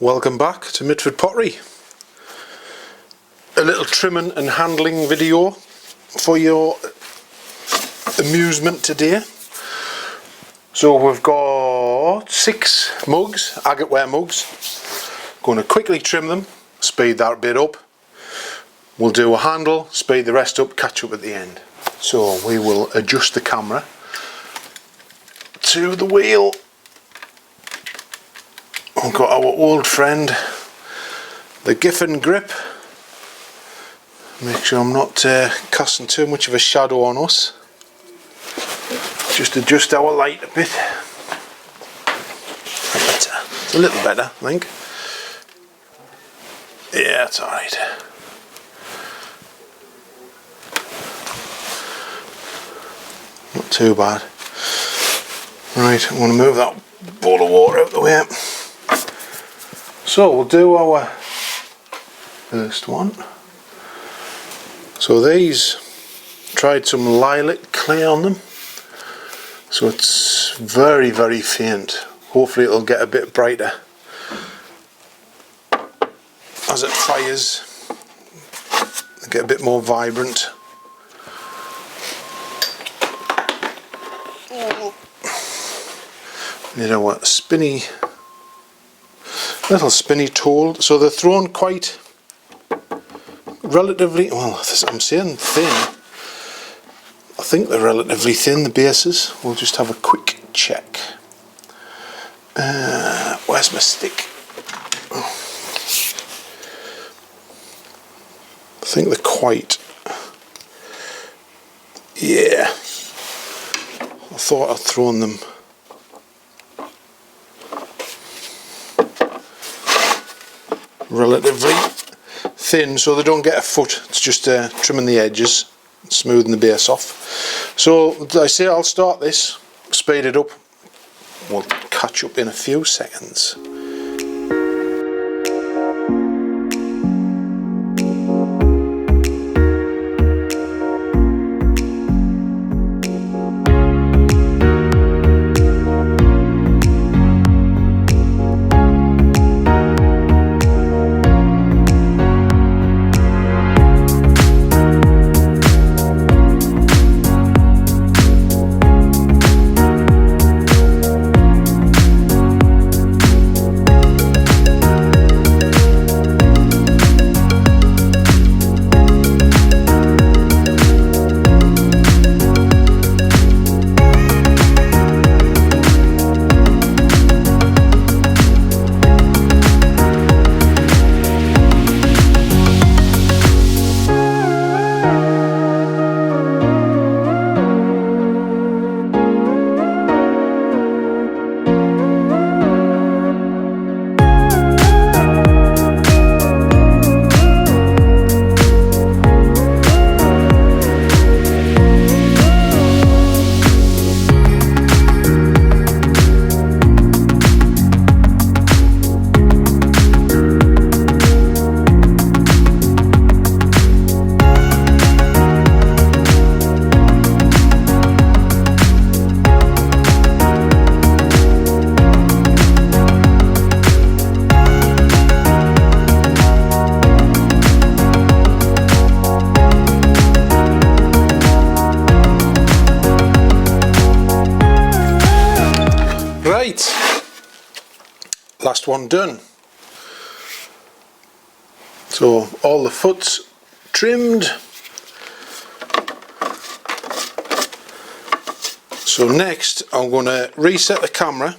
Welcome back to Mitford Pottery. A little trimming and handling video for your amusement today. So we've got 6 mugs, agateware mugs. Going to quickly trim them, speed that bit up. We'll do a handle, speed the rest up, catch up at the end. So we will adjust the camera to the wheel. We've got our old friend, the Giffen grip. Make sure I'm not casting too much of a shadow on us. Just adjust our light a bit. It's a little better, I think. Yeah, it's alright. Not too bad. Right, I'm going to move that bowl of water out the way. So we'll do our first one. So these, tried some lilac clay on them. So it's very, very faint. Hopefully it'll get a bit brighter as it fires. Get a bit more vibrant. You know what, little spinny tool. So they're thrown quite relatively, well, I'm saying thin. I think they're relatively thin, the bases. We'll just have a quick check. Where's my stick? I think they're quite, yeah. I thought I'd thrown them relatively thin, so they don't get a foot. It's just trimming the edges, smoothing the base off. So I say I'll start this, speed it up. We'll catch up in a few seconds. Right, last one done. So all the foots trimmed. So next I'm going to reset the camera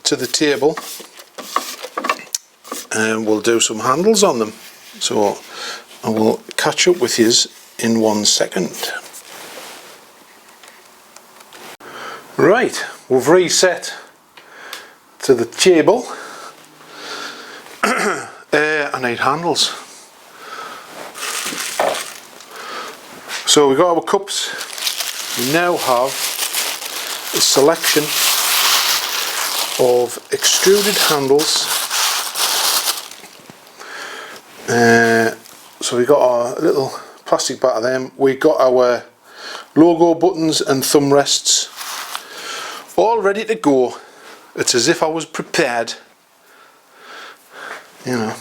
to the table and we'll do some handles on them. So I will catch up with you in 1 second. Right, we've reset to the table. I need handles. So we've got our cups. We now have a selection of extruded handles. So we've got our little plastic bat of them. We've got our logo buttons and thumb rests all ready to go. It's as if I was prepared you know,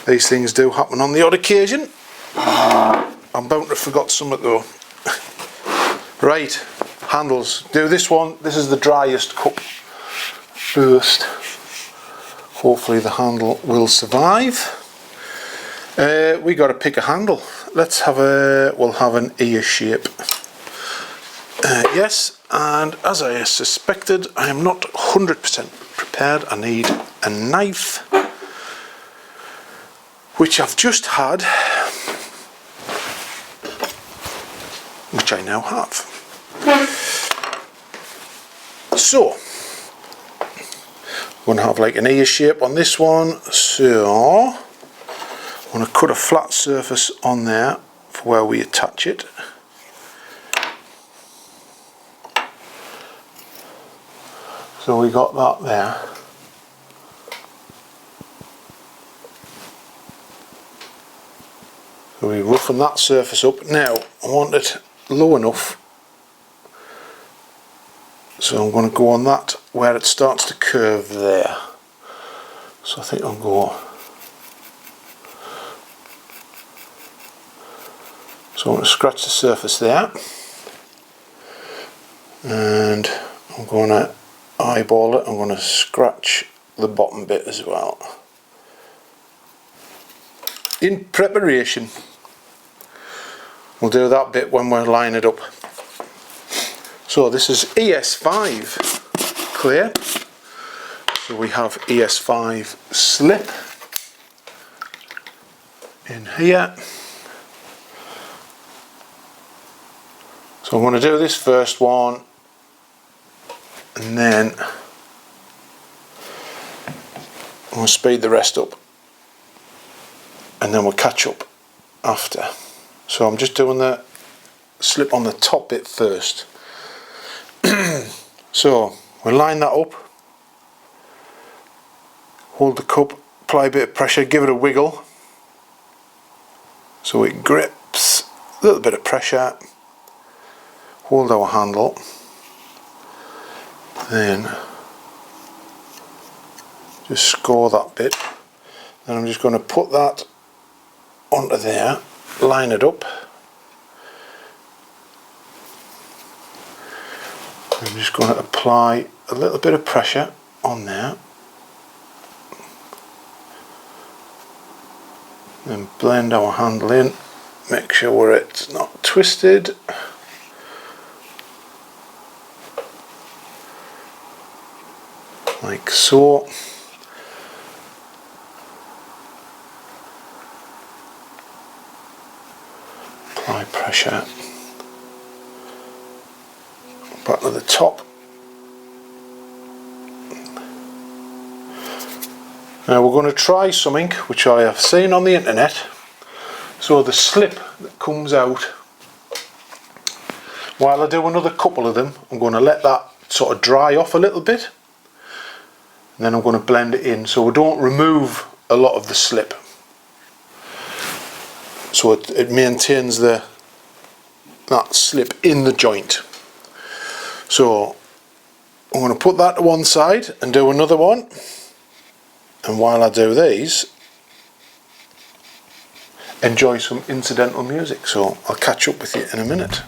these things do happen on the odd occasion. I'm bound to have forgot something though. Right, handles. Do this one. This is the driest cup first. Hopefully the handle will survive. We got to pick a handle. Let's have we'll have an ear shape. Yes, and as I suspected, I am not 100% prepared. I need a knife, which I've just had, which I now have. So, I'm going to have like an ear shape on this one, so I'm going to cut a flat surface on there for where we attach it. So we got that there. So we roughen that surface up. Now I want it low enough, so I'm going to go on that where it starts to curve there. So I think I'll go. So I'm going to scratch the surface there, and I'm going to eyeball it. I'm going to scratch the bottom bit as well. In preparation, we'll do that bit when we're lining it up. So this is ES5 clear. So we have ES5 slip in here. So I'm going to do this first one, and then I'm going to speed the rest up, and then we'll catch up after. So I'm just doing the slip on the top bit first. So we'll line that up, hold the cup, apply a bit of pressure, give it a wiggle so it grips, a little bit of pressure, hold our handle, then just score that bit. Then I'm just going to put that onto there, line it up. I'm just going to apply a little bit of pressure on there, then blend our handle in, make sure it's not twisted. Like so. Apply pressure back to the top. Now we're going to try something which I have seen on the internet. So the slip that comes out, while I do another couple of them, I'm going to let that sort of dry off a little bit, and then I'm going to blend it in so we don't remove a lot of the slip, so it maintains that slip in the joint. So I'm going to put that to one side and do another one, and while I do these, enjoy some incidental music. So I'll catch up with you in a minute.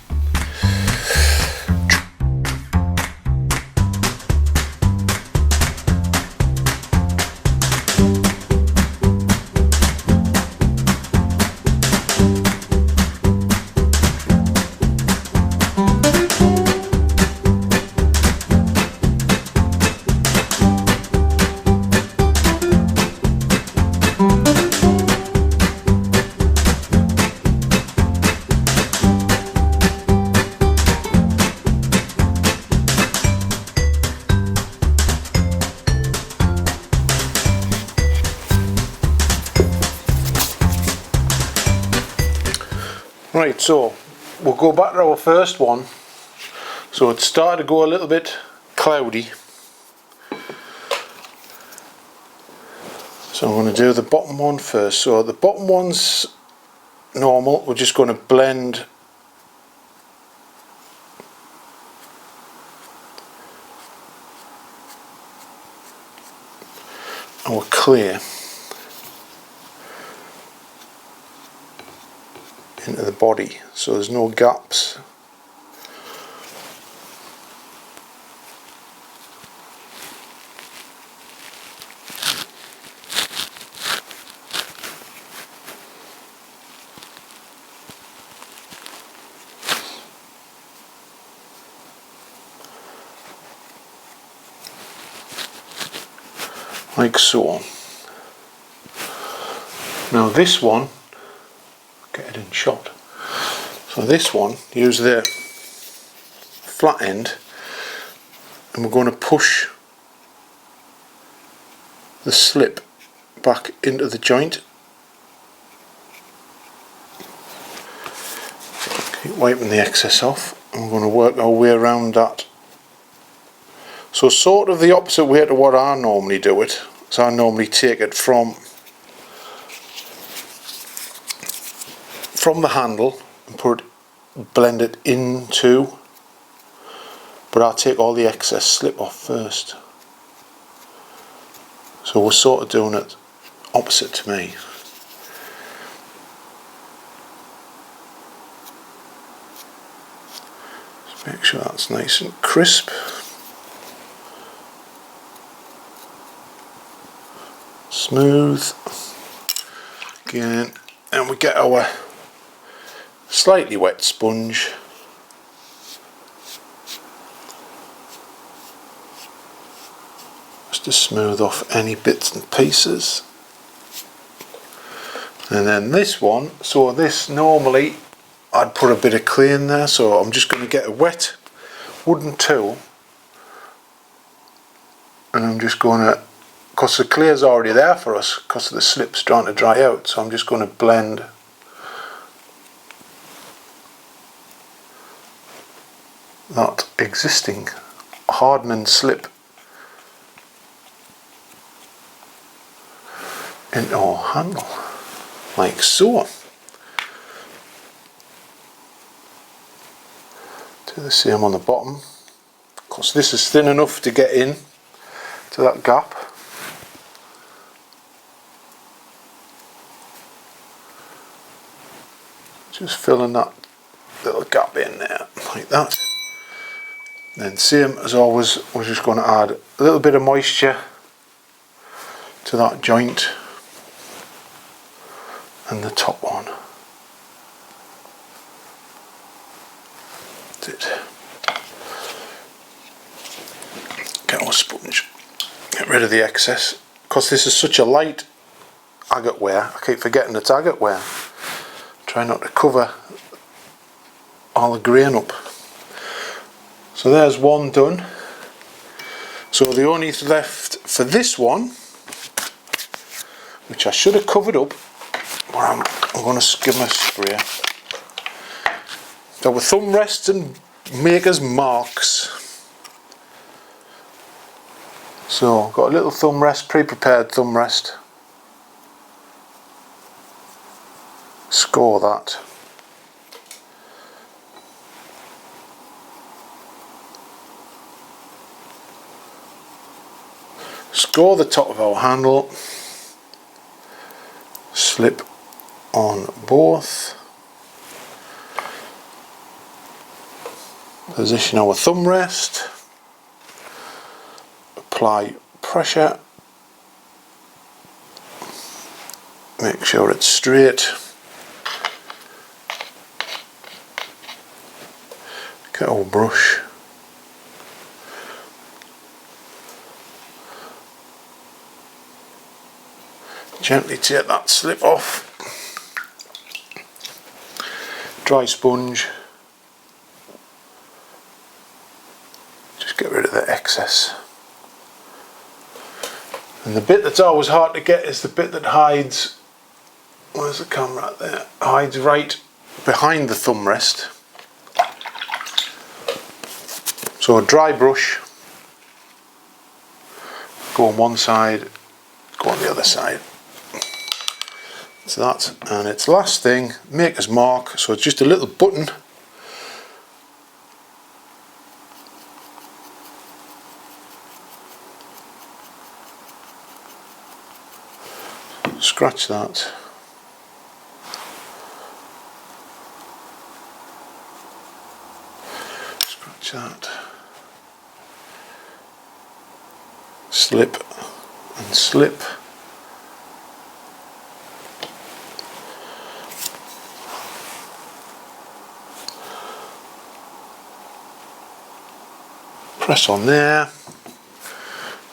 Right, so we'll go back to our first one. So it started to go a little bit cloudy. So I'm going to do the bottom one first. So the bottom one's normal. We're just going to blend our clear. into the body, so there's no gaps. Like so. Now this one, get it in shot. So this one, use the flat end, and we're going to push the slip back into the joint. Keep wiping the excess off, and we're going to work our way around that. So sort of the opposite way to what I normally do it. So I normally take it from the handle and blend it into, but I take all the excess slip off first. So we're sort of doing it opposite to me. Just make sure that's nice and crisp. Smooth. Again, and we get our slightly wet sponge. Just to smooth off any bits and pieces. And then this one, so this normally I'd put a bit of clay in there, so I'm just going to get a wet wooden tool, and I'm just going to, because the clay is already there for us, because the slip's trying to dry out, so I'm just going to blend that existing hardening slip into our handle, like so. Do the same on the bottom, because this is thin enough to get in to that gap. Just filling that little gap in there, like that. Then same as always, we're just going to add a little bit of moisture to that joint and the top one. That's it. Get our sponge, get rid of the excess, because this is such a light agateware. I keep forgetting it's agateware. Try not to cover all the grain up. So there's one done. So the only left for this one, which I should have covered up, but I'm going to give my sprayer. So with thumb rests and maker's marks. So I've got a little thumb rest, pre-prepared thumb rest. Score that. Score the top of our handle. Slip on both. Position our thumb rest. Apply pressure. Make sure it's straight. Get our brush. Gently take that slip off. Dry sponge. Just get rid of the excess. And the bit that's always hard to get is the bit that hides, where's the camera there? Hides right behind the thumb rest. So a dry brush, go on one side, go on the other side. So that, and its last thing, maker's mark, so it's just a little button. Scratch that. Watch that. Slip and slip. Press on there.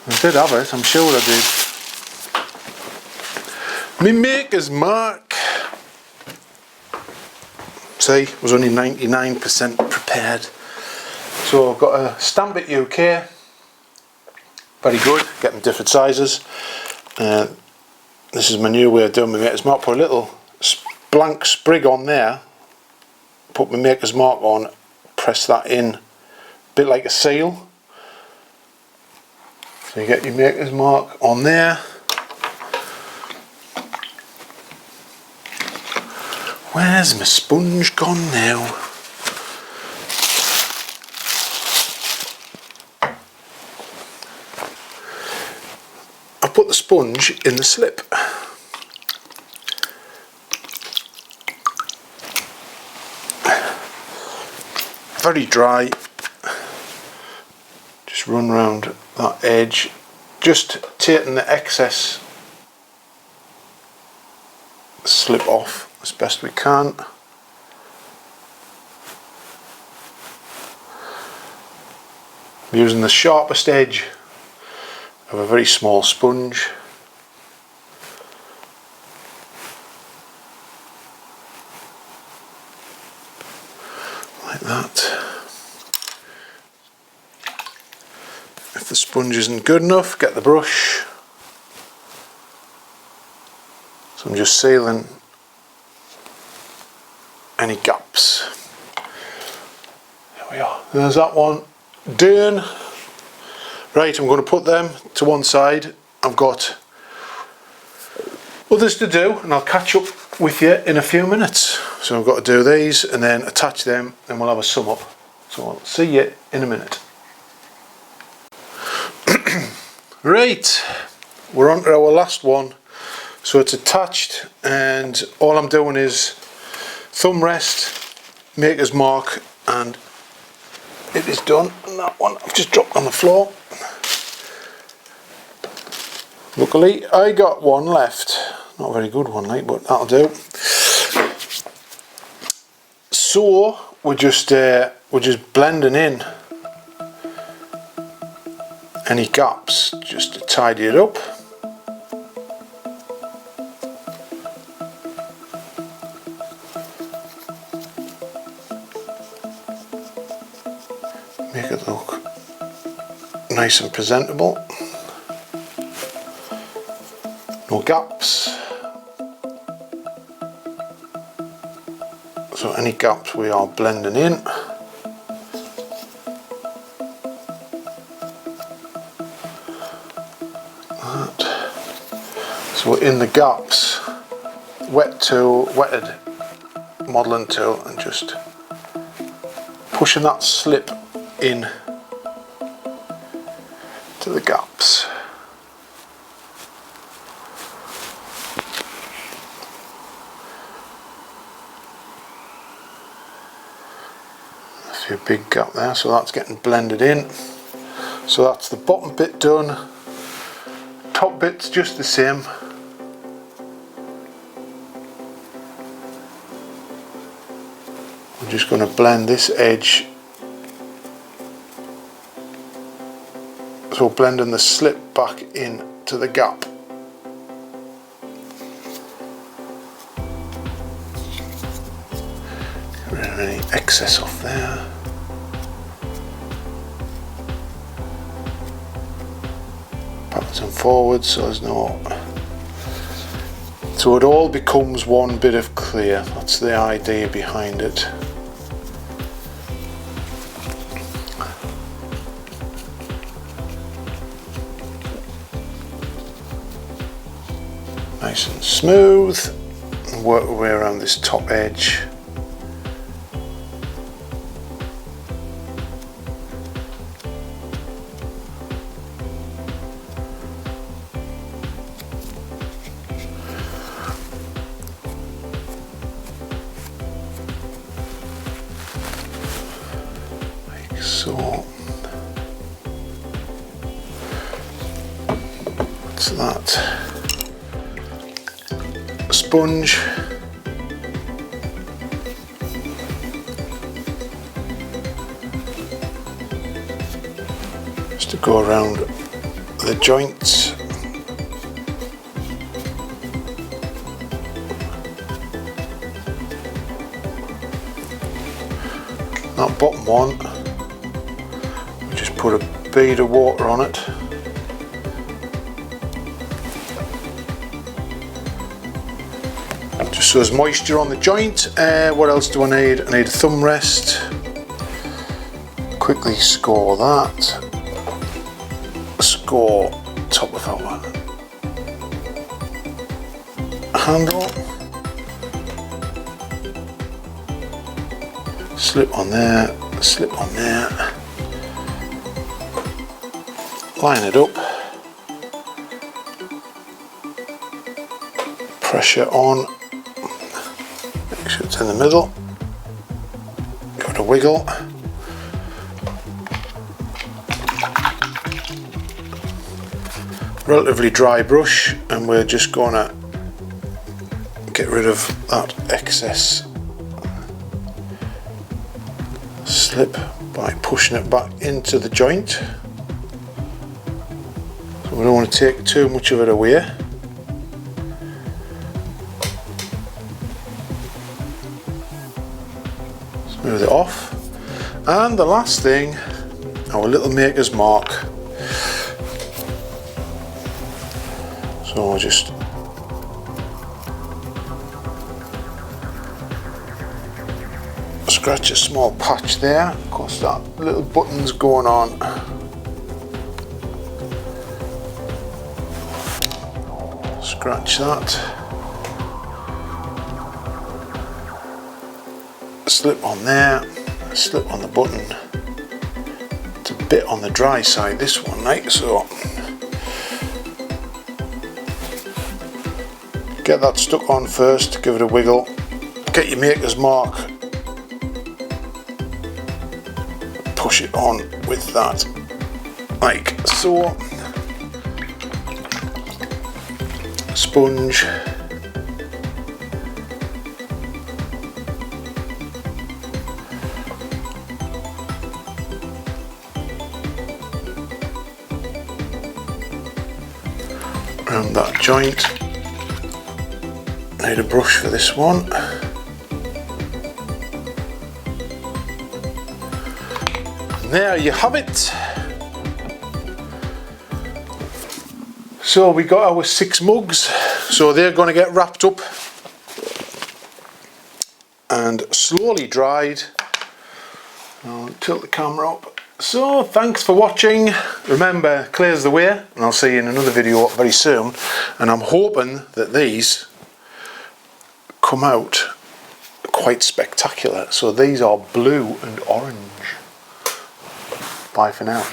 I did have it, I'm sure I did. Me maker's mark. See, it was only 99% prepared. So I've got a Stamp It UK. Very good, get them different sizes. This is my new way of doing my maker's mark. Put a little blank sprig on there, put my maker's mark on, press that in, a bit like a seal. So you get your maker's mark on there. Where's my sponge gone now? I put the sponge in the slip. Very dry. Just run round that edge, just taking the excess slip off as best we can. I'm using the sharpest edge of a very small sponge. Like that. If the sponge isn't good enough, get the brush. So I'm just sealing any gaps. There we are. There's that one done. Right, I'm going to put them to one side. I've got others to do, and I'll catch up with you in a few minutes. So I've got to do these and then attach them, and we'll have a sum up. So I'll see you in a minute. Right, we're on to our last one. So it's attached, and all I'm doing is thumb rest, maker's mark, and it is done. And that one I've just dropped on the floor. Luckily I got one left, not a very good one, like, but that'll do. So we're just blending in any gaps just to tidy it up. Make it look nice and presentable. No gaps. So any gaps we are blending in. That. So in the gaps, wetted modelling tool, and just pushing that slip in to the gaps. A few big gap there, so that's getting blended in. So that's the bottom bit done. Top bit's just the same. I'm just going to blend this edge. So blending the slip back in to the gap. Get rid of any excess off there. Backwards and forwards, so there's no. So it all becomes one bit of clear. That's the idea behind it. Nice and smooth, and work our way around this top edge. Like so. What's that? A sponge. Just to go around the joints. That bottom one, we just put a bead of water on it. Just so there's moisture on the joint. What else do I need? I need a thumb rest. Quickly score that. Score top of our handle. Slip on there, slip on there. Line it up. Pressure on. Make sure it's in the middle. Give it a wiggle. Relatively dry brush, and we're just going to get rid of that excess slip by pushing it back into the joint. So we don't want to take too much of it away. Smooth it off. And the last thing, our little maker's mark. So we'll just scratch a small patch there. Of course, that little button's going on. Scratch that. Slip on there. Slip on the button. It's a bit on the dry side, this one, right? So get that stuck on first. Give it a wiggle. Get your maker's mark. Push it on with that, like so. Sponge. Around that joint. Need a brush for this one. There you have it. So we got our 6 mugs, so they're going to get wrapped up and slowly dried. I'll tilt the camera up. So thanks for watching. Remember, clears the way, and I'll see you in another video very soon. And I'm hoping that these come out quite spectacular. So these are blue and orange. Bye for now.